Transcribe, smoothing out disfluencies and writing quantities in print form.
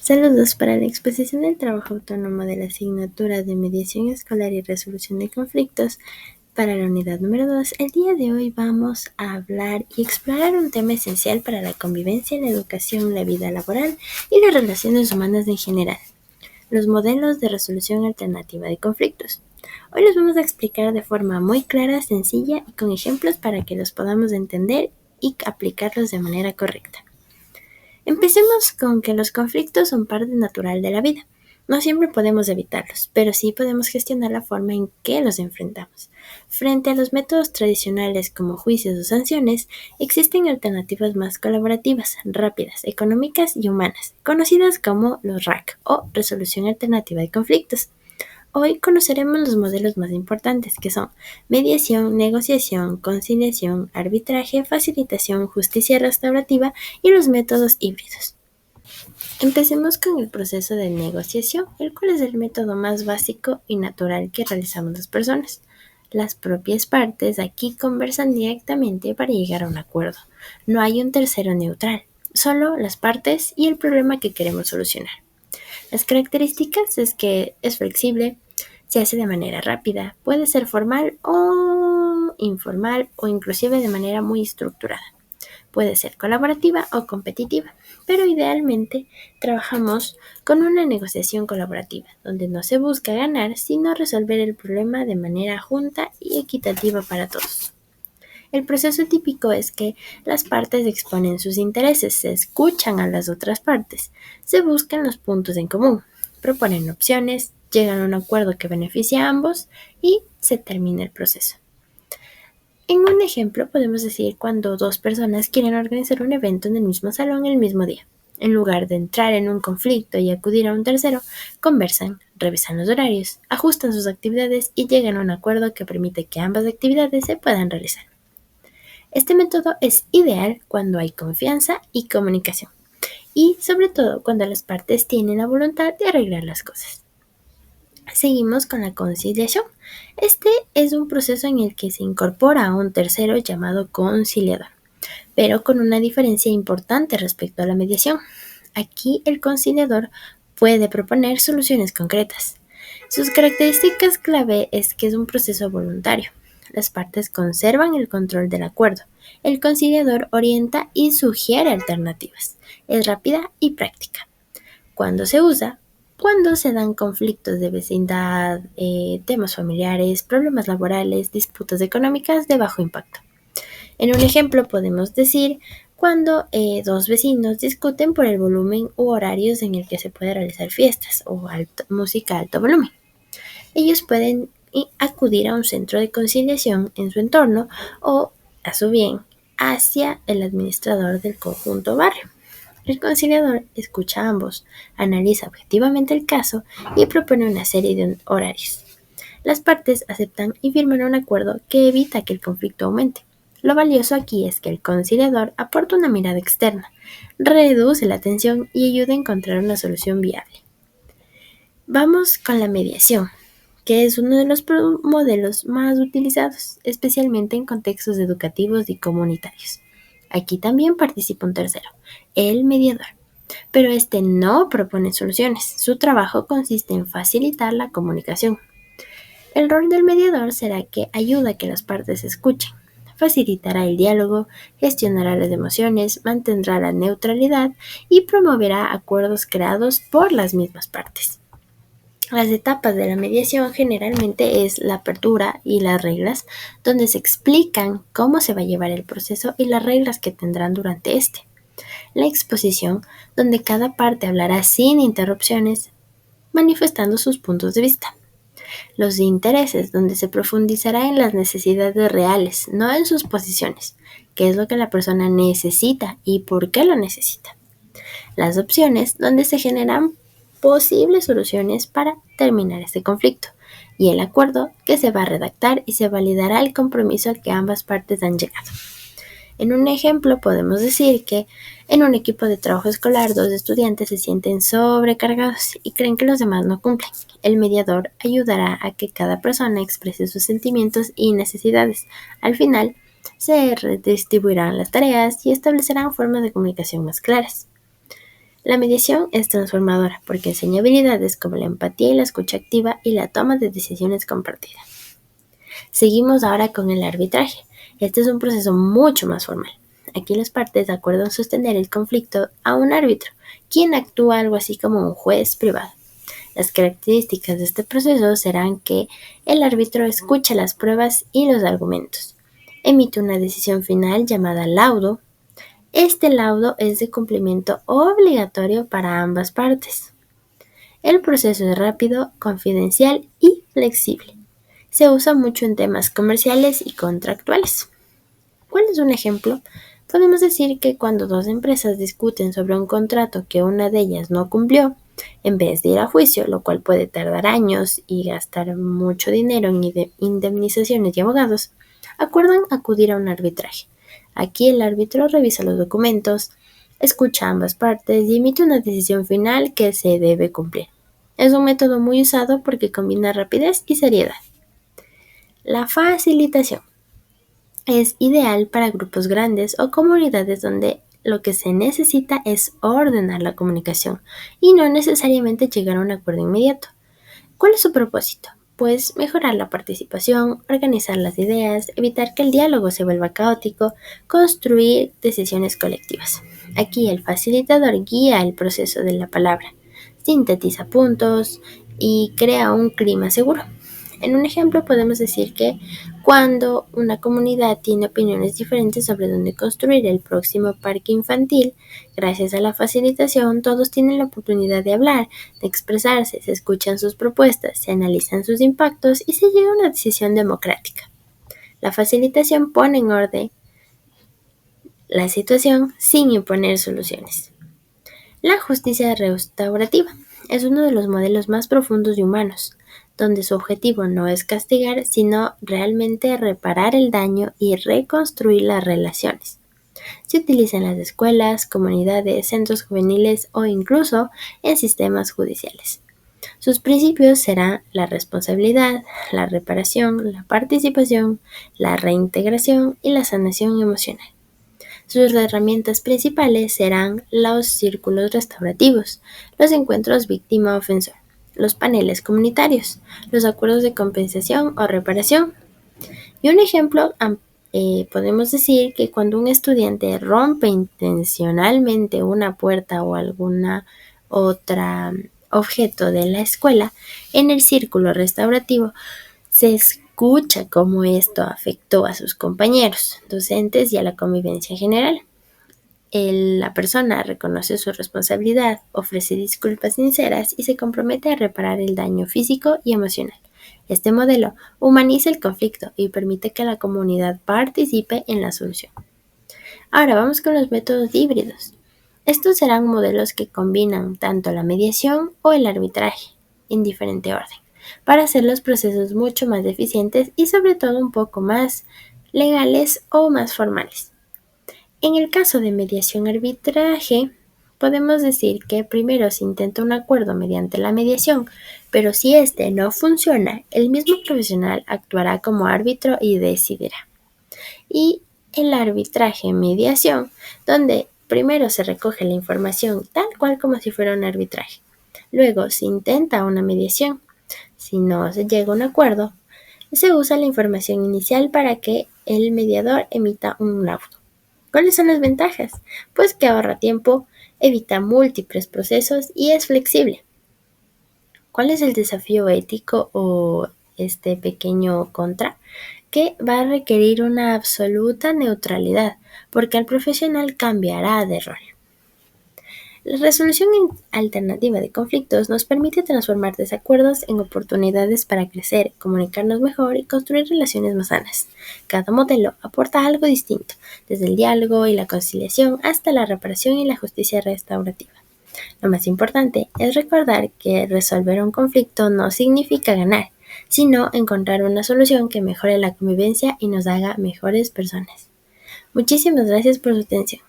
Saludos para la exposición del trabajo autónomo de la asignatura de Mediación Escolar y Resolución de Conflictos para la unidad número 2. El día de hoy vamos a hablar y explorar un tema esencial para la convivencia, la educación, la vida laboral y las relaciones humanas en general: los modelos de resolución alternativa de conflictos. Hoy los vamos a explicar de forma muy clara, sencilla y con ejemplos para que los podamos entender y aplicarlos de manera correcta. Empecemos con que los conflictos son parte natural de la vida. No siempre podemos evitarlos, pero sí podemos gestionar la forma en que los enfrentamos. Frente a los métodos tradicionales como juicios o sanciones, existen alternativas más colaborativas, rápidas, económicas y humanas, conocidas como los RAC o Resolución Alternativa de Conflictos. Hoy conoceremos los modelos más importantes, que son mediación, negociación, conciliación, arbitraje, facilitación, justicia restaurativa y los métodos híbridos. Empecemos con el proceso de negociación, el cual es el método más básico y natural que realizamos las personas. Las propias partes aquí conversan directamente para llegar a un acuerdo. No hay un tercero neutral, solo las partes y el problema que queremos solucionar. Las características es que es flexible, se hace de manera rápida, puede ser formal o informal o inclusive de manera muy estructurada. Puede ser colaborativa o competitiva, pero idealmente trabajamos con una negociación colaborativa, donde no se busca ganar, sino resolver el problema de manera junta y equitativa para todos. El proceso típico es que las partes exponen sus intereses, se escuchan a las otras partes, se buscan los puntos en común, proponen opciones, llegan a un acuerdo que beneficia a ambos y se termina el proceso. En un ejemplo podemos decir cuando dos personas quieren organizar un evento en el mismo salón el mismo día. En lugar de entrar en un conflicto y acudir a un tercero, conversan, revisan los horarios, ajustan sus actividades y llegan a un acuerdo que permite que ambas actividades se puedan realizar. Este método es ideal cuando hay confianza y comunicación, y sobre todo cuando las partes tienen la voluntad de arreglar las cosas. Seguimos con la conciliación. Este es un proceso en el que se incorpora a un tercero llamado conciliador, pero con una diferencia importante respecto a la mediación. Aquí el conciliador puede proponer soluciones concretas. Sus características clave es que es un proceso voluntario. Las partes conservan el control del acuerdo. El conciliador orienta y sugiere alternativas. Es rápida y práctica. Cuando se usa, cuando se dan conflictos de vecindad, temas familiares, problemas laborales, disputas económicas de bajo impacto. En un ejemplo podemos decir cuando dos vecinos discuten por el volumen u horarios en el que se puede realizar fiestas o música a alto volumen. Ellos pueden acudir a un centro de conciliación en su entorno o, a su bien, hacia el administrador del conjunto barrio. El conciliador escucha a ambos, analiza objetivamente el caso y propone una serie de horarios. Las partes aceptan y firman un acuerdo que evita que el conflicto aumente. Lo valioso aquí es que el conciliador aporta una mirada externa, reduce la tensión y ayuda a encontrar una solución viable. Vamos con la mediación, que es uno de los modelos más utilizados, especialmente en contextos educativos y comunitarios. Aquí también participa un tercero, el mediador, pero este no propone soluciones. Su trabajo consiste en facilitar la comunicación. El rol del mediador será que ayuda a que las partes escuchen, facilitará el diálogo, gestionará las emociones, mantendrá la neutralidad y promoverá acuerdos creados por las mismas partes. Las etapas de la mediación generalmente es la apertura y las reglas, donde se explican cómo se va a llevar el proceso y las reglas que tendrán durante este. La exposición, donde cada parte hablará sin interrupciones, manifestando sus puntos de vista. Los intereses, donde se profundizará en las necesidades reales, no en sus posiciones, qué es lo que la persona necesita y por qué lo necesita. Las opciones, donde se generan posibles soluciones para terminar este conflicto, y el acuerdo que se va a redactar y se validará el compromiso al que ambas partes han llegado. En un ejemplo podemos decir que en un equipo de trabajo escolar dos estudiantes se sienten sobrecargados y creen que los demás no cumplen. El mediador ayudará a que cada persona exprese sus sentimientos y necesidades. Al final, se redistribuirán las tareas y establecerán formas de comunicación más claras. La mediación es transformadora porque enseña habilidades como la empatía y la escucha activa y la toma de decisiones compartidas. Seguimos ahora con el arbitraje. Este es un proceso mucho más formal. Aquí las partes acuerdan sostener el conflicto a un árbitro, quien actúa algo así como un juez privado. Las características de este proceso serán que el árbitro escucha las pruebas y los argumentos, emite una decisión final llamada laudo. Este laudo es de cumplimiento obligatorio para ambas partes. El proceso es rápido, confidencial y flexible. Se usa mucho en temas comerciales y contractuales. ¿Cuál es un ejemplo? Podemos decir que cuando dos empresas discuten sobre un contrato que una de ellas no cumplió, en vez de ir a juicio, lo cual puede tardar años y gastar mucho dinero en indemnizaciones y abogados, acuerdan acudir a un arbitraje. Aquí el árbitro revisa los documentos, escucha a ambas partes y emite una decisión final que se debe cumplir. Es un método muy usado porque combina rapidez y seriedad. La facilitación es ideal para grupos grandes o comunidades donde lo que se necesita es ordenar la comunicación y no necesariamente llegar a un acuerdo inmediato. ¿Cuál es su propósito? Pues mejorar la participación, organizar las ideas, evitar que el diálogo se vuelva caótico, construir decisiones colectivas. Aquí el facilitador guía el proceso de la palabra, sintetiza puntos y crea un clima seguro. En un ejemplo podemos decir que cuando una comunidad tiene opiniones diferentes sobre dónde construir el próximo parque infantil, gracias a la facilitación todos tienen la oportunidad de hablar, de expresarse, se escuchan sus propuestas, se analizan sus impactos y se llega a una decisión democrática. La facilitación pone en orden la situación sin imponer soluciones. La justicia restaurativa es uno de los modelos más profundos y humanos, donde su objetivo no es castigar, sino realmente reparar el daño y reconstruir las relaciones. Se utiliza en las escuelas, comunidades, centros juveniles o incluso en sistemas judiciales. Sus principios serán la responsabilidad, la reparación, la participación, la reintegración y la sanación emocional. Sus herramientas principales serán los círculos restaurativos, los encuentros víctima-ofensor, los paneles comunitarios, los acuerdos de compensación o reparación. Y un ejemplo, podemos decir que cuando un estudiante rompe intencionalmente una puerta o alguna otra objeto de la escuela, en el círculo restaurativo se escucha cómo esto afectó a sus compañeros, docentes y a la convivencia general. La persona reconoce su responsabilidad, ofrece disculpas sinceras y se compromete a reparar el daño físico y emocional. Este modelo humaniza el conflicto y permite que la comunidad participe en la solución. Ahora vamos con los métodos híbridos. Estos serán modelos que combinan tanto la mediación o el arbitraje en diferente orden, para hacer los procesos mucho más eficientes y sobre todo un poco más legales o más formales. En el caso de mediación-arbitraje, podemos decir que primero se intenta un acuerdo mediante la mediación, pero si este no funciona, el mismo profesional actuará como árbitro y decidirá. Y el arbitraje-mediación, donde primero se recoge la información tal cual como si fuera un arbitraje. Luego se intenta una mediación. Si no se llega a un acuerdo, se usa la información inicial para que el mediador emita un laudo. ¿Cuáles son las ventajas? Pues que ahorra tiempo, evita múltiples procesos y es flexible. ¿Cuál es el desafío ético o este pequeño contra? Que va a requerir una absoluta neutralidad, porque el profesional cambiará de rol. La resolución alternativa de conflictos nos permite transformar desacuerdos en oportunidades para crecer, comunicarnos mejor y construir relaciones más sanas. Cada modelo aporta algo distinto, desde el diálogo y la conciliación hasta la reparación y la justicia restaurativa. Lo más importante es recordar que resolver un conflicto no significa ganar, sino encontrar una solución que mejore la convivencia y nos haga mejores personas. Muchísimas gracias por su atención.